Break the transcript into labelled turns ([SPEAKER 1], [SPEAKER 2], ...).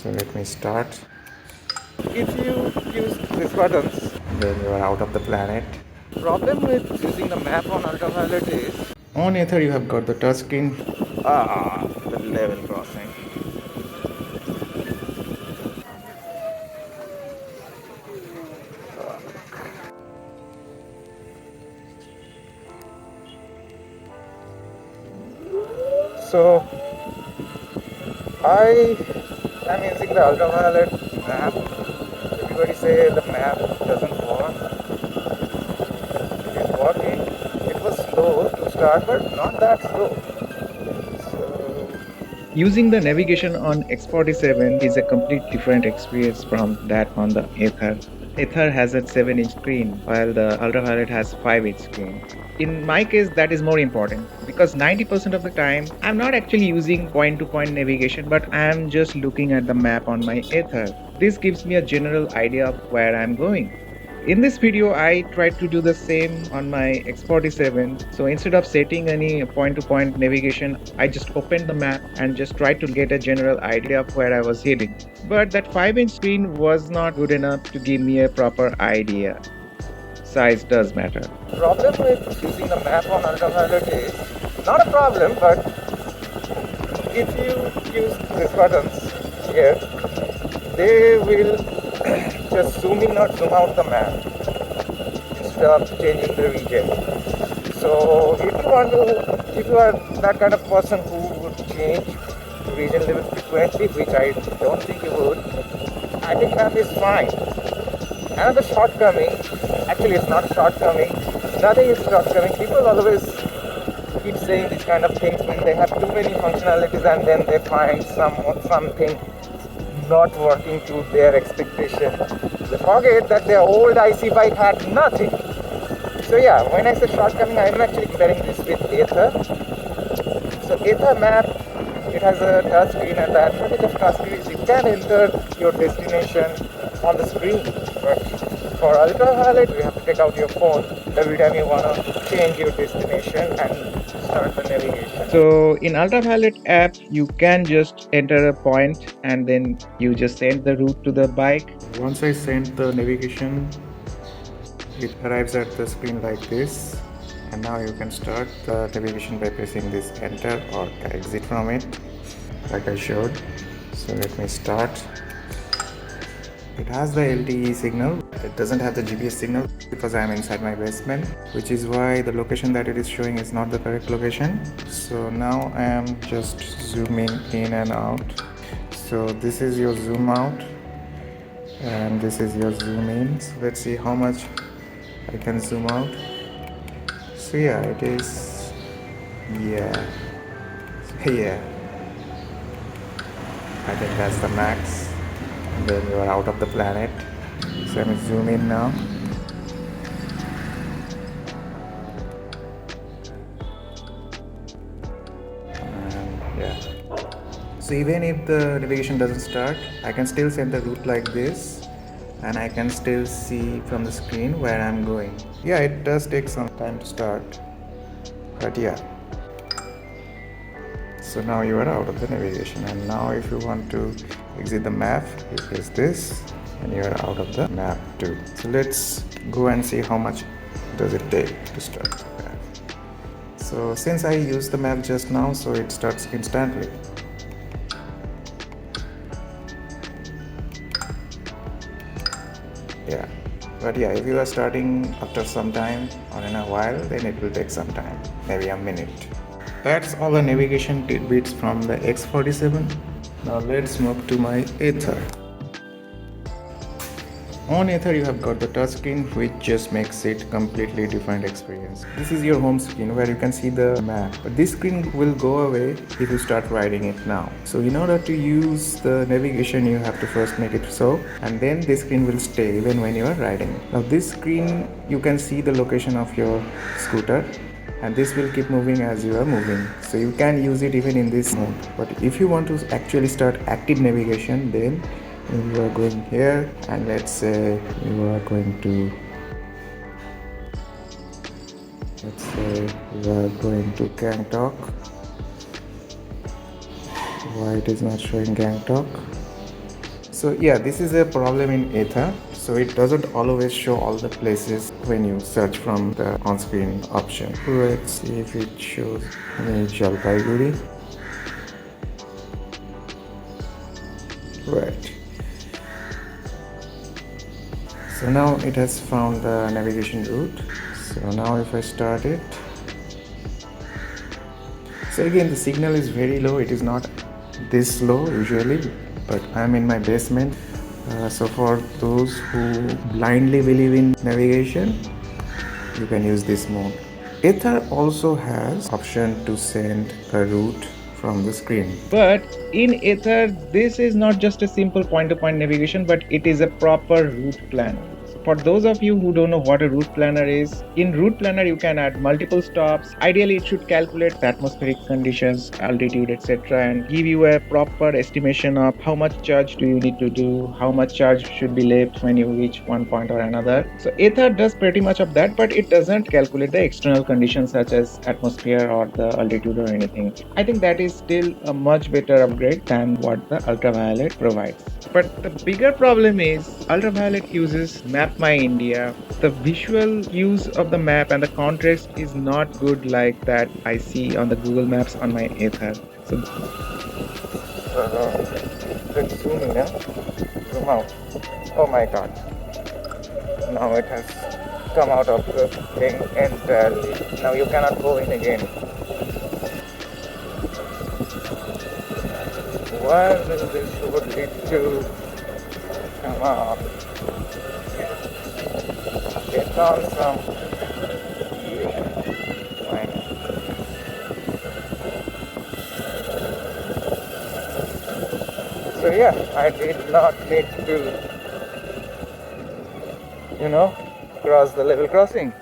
[SPEAKER 1] So let me start. If you use these buttons, then you are out of the planet. Problem with using the map on Ultraviolette is on Ather you have got the touchscreen. The level crossing. So I am using the Ultraviolette map. Everybody say the map doesn't work. It is working. It was slow to start, but not that slow. So using the navigation on X47 is a complete different experience from that on the Ather. Ather has a 7-inch screen while the Ultraviolette has 5-inch screen. In my case, that is more important because 90% of the time I'm not actually using point-to-point navigation, but I'm just looking at the map on my Ather. This gives me a general idea of where I'm going. In this video, I tried to do the same on my X47. So instead of setting any point-to-point navigation, I just opened the map and just tried to get a general idea of where I was heading. But that 5-inch screen was not good enough to give me a proper idea. Size does matter. Problem with using the map on Ultraviolette is not a problem, but if you use these buttons here, they will just zoom in or zoom out the map instead of changing the region. So if you are that kind of person who would change region level frequently, which I don't think you would, I think map is fine. Another shortcoming, actually it's not a shortcoming, nothing is shortcoming. People always keep saying these kind of things when they have too many functionalities and then they find something not working to their expectation. They forget that their old IC bike had nothing. So yeah, when I say shortcoming, I'm actually comparing this with Ather. So Ather map, it has a touch screen, and the advantage of touch screen is you can enter your destination on the screen. But for Ultraviolette, you have to take out your phone every time you want to change your destination and start the navigation. So in Ultraviolette app, you can just enter a point and then you just send the route to the bike. Once I send the navigation, it arrives at the screen like this. And now you can start the navigation by pressing this enter or exit from it, like I showed. So let me start. It has the LTE signal. It doesn't have the GPS signal because I am inside my basement, which is why the location that it is showing is not the correct location. So now I am just zooming in and out. So this is your zoom out and this is your zoom in. So let's see how much I can zoom out. So yeah, it is, yeah, I think that's the max. And then you are out of the planet. So let me zoom in now. And yeah. So even if the navigation doesn't start, I can still send the route like this and I can still see from the screen where I'm going. Yeah, it does take some time to start, but yeah. So now you are out of the navigation, and now if you want to exit the map, you press this and you are out of the map too. So let's go and see how much does it take to start the map. So since I used the map just now, so it starts instantly. Yeah, but yeah, if you are starting after some time or in a while, then it will take some time, maybe a minute. That's all the navigation tidbits from the X47. Now let's move to my Ather. On Ather you have got the touchscreen, which just makes it completely different experience. This is your home screen where you can see the map, but this screen will go away if you start riding it now. So in order to use the navigation, you have to first make it so, and then this screen will stay even when you are riding. Now this screen, you can see the location of your scooter, and this will keep moving as you are moving, so you can use it even in this mode. But if you want to actually start active navigation, then you are going here, and let's say you are going to, Gangtok. Why it is not showing Gangtok? So yeah, this is a problem in Ather. So it doesn't always show all the places when you search from the on-screen option. Let's see if it shows me Jalpaiguri. Right. So now it has found the navigation route. So now if I start it, so again the signal is very low. It is not this low usually, but I'm in my basement. So for those who blindly believe in navigation, you can use this mode. Ather also has option to send a route from the screen. But in Ather, this is not just a simple point-to-point navigation, but it is a proper route planner. For those of you who don't know what a route planner is, in route planner you can add multiple stops. Ideally it should calculate the atmospheric conditions, altitude, etc., and give you a proper estimation of how much charge do you need to do, how much charge should be left when you reach one point or another. So Ather does pretty much of that, but it doesn't calculate the external conditions such as atmosphere or the altitude or anything. I think that is still a much better upgrade than what the Ultraviolette provides. But the bigger problem is Ultraviolette uses Map My India. The visual use of the map and the contrast is not good like that I see on the Google Maps on my Ather. So let's zoom in, zoom out. Oh my god. Now it has come out of the thing entirely. Now you cannot go in again. Where will this road lead to? Come on. Get on some. Fine. So yeah, I did not need to, cross the level crossing.